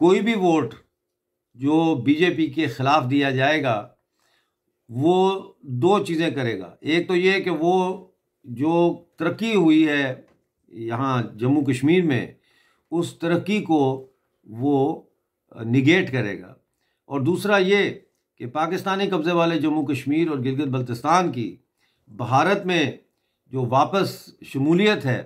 कोई भी वोट जो बीजेपी के ख़िलाफ़ दिया जाएगा वो दो चीज़ें करेगा। एक तो ये कि वो जो तरक्की हुई है यहाँ जम्मू कश्मीर में उस तरक्की को वो निगेट करेगा, और दूसरा ये कि पाकिस्तानी कब्ज़े वाले जम्मू कश्मीर और गिलगित बल्तिस्तान की भारत में जो वापस शमूलियत है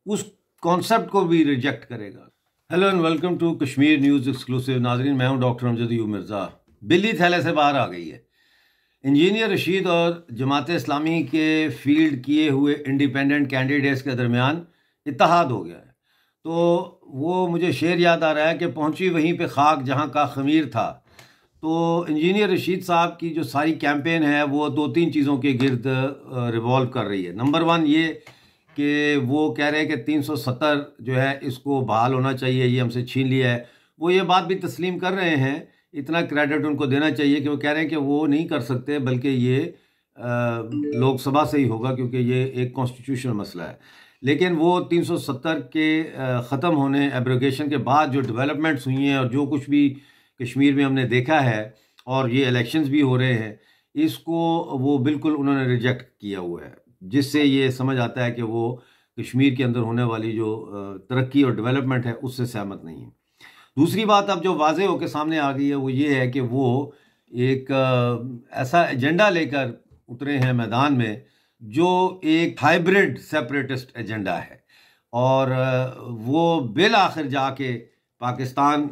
उस कॉन्सेप्ट को भी रिजेक्ट करेगा। Hello and welcome to Kashmir news exclusive. नाज़रीन, मैं हूं डॉक्टर अमजद अयूब मिर्ज़ा। बिल्ली थैले से बाहर आ गई है। इंजीनियर रशीद और जमात इस्लामी के फील्ड किए हुए इंडिपेंडेंट कैंडिडेट्स के दरमियान इत्तेहाद हो गया है। तो वो मुझे शेर याद आ रहा है कि पहुंची वहीं पे खाक जहां का खमीर था। तो इंजीनियर रशीद साहब की जो सारी कैंपेन है वो दो तीन चीज़ों के गिर्द रिवॉल्व कर रही है। नंबर वन ये कि वो कह रहे हैं कि 370 जो है इसको बहाल होना चाहिए, ये हमसे छीन लिया है। वो ये बात भी तस्लीम कर रहे हैं, इतना क्रेडिट उनको देना चाहिए कि वो कह रहे हैं कि वो नहीं कर सकते, बल्कि ये लोकसभा से ही होगा क्योंकि ये एक कॉन्स्टिट्यूशनल मसला है। लेकिन वो 370 के ख़त्म होने, एब्रोगेशन के बाद जो डेवलपमेंट्स हुई हैं और जो कुछ भी कश्मीर में हमने देखा है और ये इलेक्शंस भी हो रहे हैं, इसको वो बिल्कुल उन्होंने रिजेक्ट किया हुआ है, जिससे ये समझ आता है कि वो कश्मीर के अंदर होने वाली जो तरक्की और डेवलपमेंट है उससे सहमत नहीं है। दूसरी बात अब जो वाज़े होकर सामने आ गई है वो ये है कि वो एक ऐसा एजेंडा लेकर उतरे हैं मैदान में जो एक हाइब्रिड सेपरेटिस्ट एजेंडा है, और वो बिल आखिर जाके पाकिस्तान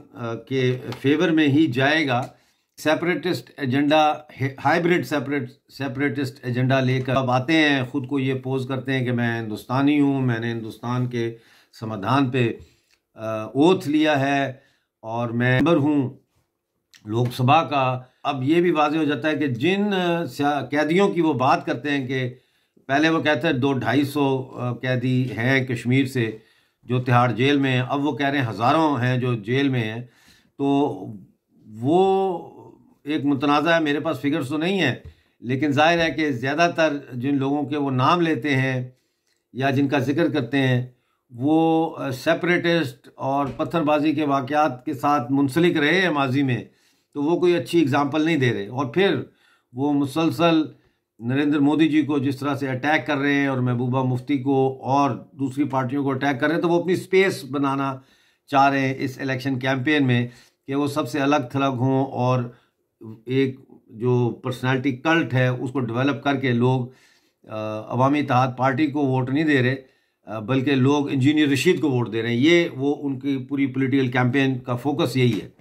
के फेवर में ही जाएगा। Separatist agenda, hybrid separatist agenda लेकर अब आते हैं, ख़ुद को ये पोज करते हैं कि मैं हिंदुस्तानी हूँ, मैंने हिंदुस्तान के संविधान पे ओथ लिया है और मैं मेंबर हूँ लोकसभा का। अब ये भी वाज़ेह हो जाता है कि जिन कैदियों की वो बात करते हैं कि पहले वो कहते हैं 200-250 कैदी हैं कश्मीर से जो तिहाड़ जेल में हैं, अब वो कह रहे हैं हज़ारों हैं जो जेल में हैं। तो वो एक मुतनाज़ा है, मेरे पास फिगर्स तो नहीं है, लेकिन जाहिर है कि ज़्यादातर जिन लोगों के वो नाम लेते हैं या जिनका जिक्र करते हैं वो सेपरेटिस्ट और पत्थरबाजी के वाक़यात के साथ मुंसलिक रहे हैं माजी में, तो वो कोई अच्छी एग्जांपल नहीं दे रहे। और फिर वो मुसलसल नरेंद्र मोदी जी को जिस तरह से अटैक कर रहे हैं और महबूबा मुफ्ती को और दूसरी पार्टियों को अटैक कर रहे हैं, तो वो अपनी स्पेस बनाना चाह रहे हैं इस इलेक्शन कैंपेन में कि वो सबसे अलग थलग हों और एक जो पर्सनालिटी कल्ट है उसको डेवलप करके लोग अवामी इत्तेहाद पार्टी को वोट नहीं दे रहे, बल्कि लोग इंजीनियर रशीद को वोट दे रहे हैं। ये वो उनकी पूरी पॉलिटिकल कैंपेन का फोकस यही है।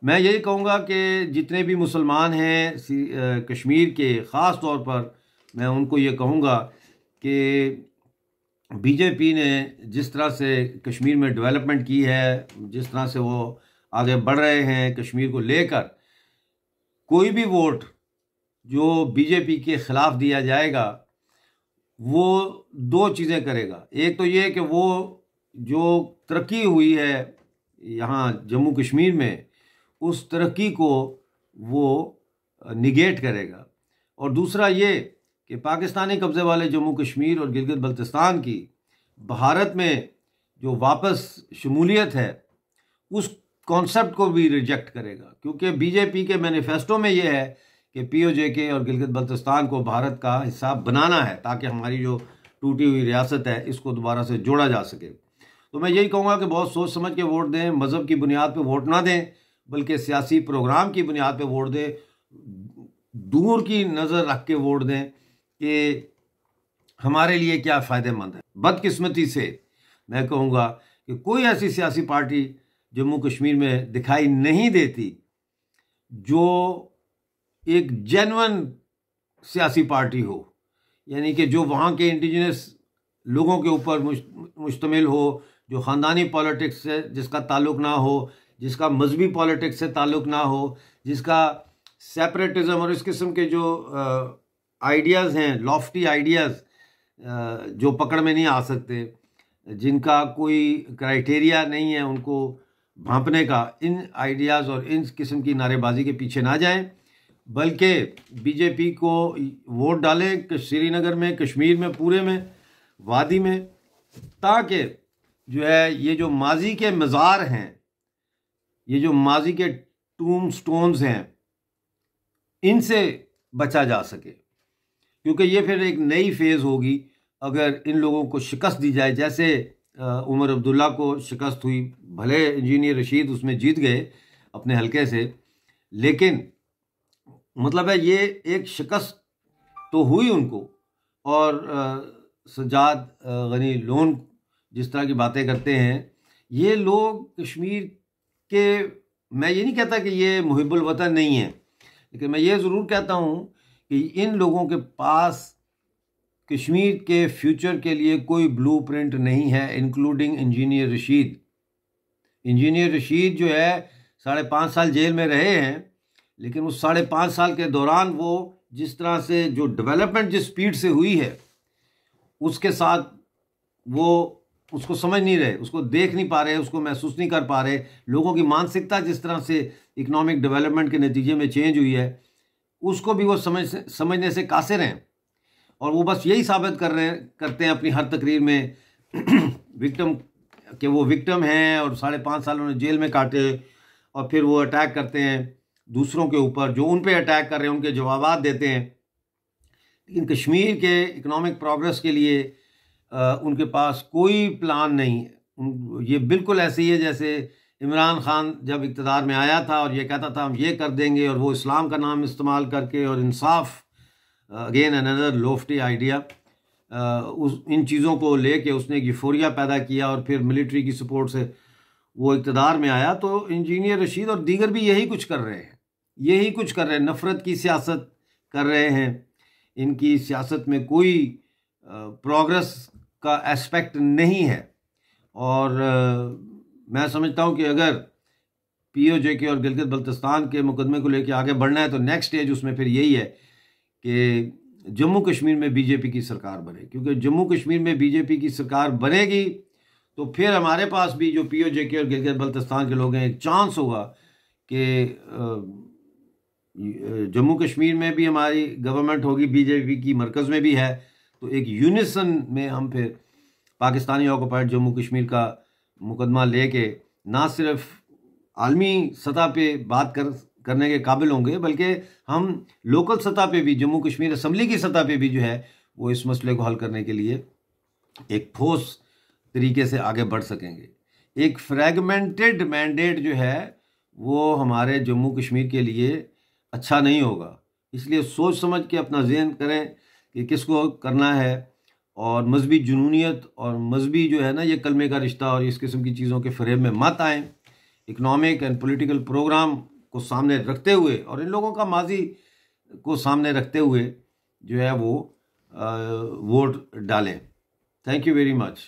मैं यही कहूँगा कि जितने भी मुसलमान हैं कश्मीर के, ख़ास तौर पर मैं उनको ये कहूँगा कि बीजेपी ने जिस तरह से कश्मीर में डेवलपमेंट की है, जिस तरह से वो आगे बढ़ रहे हैं कश्मीर को लेकर, कोई भी वोट जो बीजेपी के ख़िलाफ़ दिया जाएगा वो दो चीज़ें करेगा। एक तो ये कि वो जो तरक्की हुई है यहाँ जम्मू कश्मीर में उस तरक्की को वो निगेट करेगा, और दूसरा ये कि पाकिस्तानी कब्ज़े वाले जम्मू कश्मीर और गिलगित बल्तिस्तान की भारत में जो वापस शमूलियत है उस कॉन्सेप्ट को भी रिजेक्ट करेगा। क्योंकि बीजेपी के मैनिफेस्टो में ये है कि POJK और गिलगित बल्तिस्तान को भारत का हिस्सा बनाना है ताकि हमारी जो टूटी हुई रियासत है इसको दोबारा से जोड़ा जा सके। तो मैं यही कहूँगा कि बहुत सोच समझ के वोट दें, मज़हब की बुनियाद पर वोट ना दें, बल्कि सियासी प्रोग्राम की बुनियाद पे वोट दें, दूर की नज़र रख के वोट दें कि हमारे लिए क्या फ़ायदेमंद है। बदकिस्मती से मैं कहूँगा कि कोई ऐसी सियासी पार्टी जम्मू कश्मीर में दिखाई नहीं देती जो एक जेन्युइन सियासी पार्टी हो, यानी कि जो वहाँ के इंडिजिनस लोगों के ऊपर मुश्तमिल हो, जो ख़ानदानी पॉलिटिक्स से जिसका ताल्लुक़ ना हो, जिसका मजहबी पॉलिटिक्स से ताल्लुक़ ना हो, जिसका सेपरेटिज़म और इस किस्म के जो आइडियाज़ हैं, लॉफ्टी आइडियाज़ जो पकड़ में नहीं आ सकते, जिनका कोई क्राइटेरिया नहीं है उनको भांपने का, इन आइडियाज़ और इन किस्म की नारेबाजी के पीछे ना जाएं, बल्कि बीजेपी को वोट डालें श्रीनगर में, कश्मीर में, पूरे में, वादी में, ताकि जो है ये जो माजी के मज़ार हैं ये जो माजी के टूम स्टोन्स हैं इनसे बचा जा सके, क्योंकि ये फिर एक नई फेज़ होगी अगर इन लोगों को शिकस्त दी जाए। जैसे उमर अब्दुल्ला को शिकस्त हुई, भले इंजीनियर रशीद उसमें जीत गए अपने हलके से, लेकिन मतलब है ये एक शिकस्त तो हुई उनको। और सज्जाद गनी लोन जिस तरह की बातें करते हैं, ये लोग कश्मीर के, मैं ये नहीं कहता कि ये मुहिब्बुल वतन नहीं है, लेकिन मैं ये ज़रूर कहता हूँ कि इन लोगों के पास कश्मीर के फ्यूचर के लिए कोई ब्लूप्रिंट नहीं है, including engineer Rashid. Engineer Rashid जो है 5.5 साल जेल में रहे हैं, लेकिन उस 5.5 साल के दौरान वो जिस तरह से जो डेवलपमेंट जिस स्पीड से हुई है उसके साथ वो उसको समझ नहीं रहे, उसको देख नहीं पा रहे, उसको महसूस नहीं कर पा रहे। लोगों की मानसिकता जिस तरह से इकोनॉमिक डेवलपमेंट के नतीजे में चेंज हुई है उसको भी वो समझने से कासिर हैं। और वो बस यही साबित करते हैं अपनी हर तकरीर में विक्टिम कि वो विक्टिम हैं और 5.5 साल उन्होंने जेल में काटे, और फिर वो अटैक करते हैं दूसरों के ऊपर, जो उन पे अटैक कर रहे हैं उनके जवाब देते हैं। लेकिन कश्मीर के इकोनॉमिक प्रोग्रेस के लिए उनके पास कोई प्लान नहीं है। ये बिल्कुल ऐसे ही है जैसे इमरान खान जब इक़्तिदार में आया था और ये कहता था हम ये कर देंगे, और वो इस्लाम का नाम इस्तेमाल करके और इंसाफ, अगेन अनदर लोफ्टी आइडिया, इन चीज़ों को लेके उसने एक यूफोरिया पैदा किया और फिर मिलिट्री की सपोर्ट से वो इक़्तिदार में आया। तो इंजीनियर रशीद और दीगर भी यही कुछ कर रहे हैं, नफ़रत की सियासत कर रहे हैं। इनकी सियासत में कोई प्रोग्रेस का एस्पेक्ट नहीं है। और मैं समझता हूँ कि अगर POJ और गिलगित बल्तिस्तान के मुकदमे को लेकर आगे बढ़ना है तो नेक्स्ट स्टेज उसमें फिर यही है कि जम्मू कश्मीर में BJP की सरकार बने, क्योंकि जम्मू कश्मीर में BJP की सरकार बनेगी तो फिर हमारे पास भी जो POJ और गिलगित बल्तिस्तान के लोग हैं एक चांस होगा कि जम्मू कश्मीर में भी हमारी गवर्नमेंट होगी, BJP की मरकज़ में भी है, तो एक यूनिसन में हम फिर पाकिस्तानी ऑक्युपाइड जम्मू कश्मीर का मुकदमा लेके ना सिर्फ आलमी सतह पे बात करने के काबिल होंगे, बल्कि हम लोकल सतह पे भी, जम्मू कश्मीर असम्बली की सतह पे भी जो है वो इस मसले को हल करने के लिए एक ठोस तरीके से आगे बढ़ सकेंगे। एक फ्रैगमेंटेड मैंडेट जो है वो हमारे जम्मू कश्मीर के लिए अच्छा नहीं होगा। इसलिए सोच समझ के अपना ज़हन करें कि किसको करना है, और मजहबी जुनूनियत और मजहबी जो है ना ये कलमे का रिश्ता और इस किस्म की चीज़ों के फरेब में मत आएँ। इकनॉमिक एंड पॉलिटिकल प्रोग्राम को सामने रखते हुए और इन लोगों का माजी को सामने रखते हुए जो है वो वोट डालें। Thank you very much.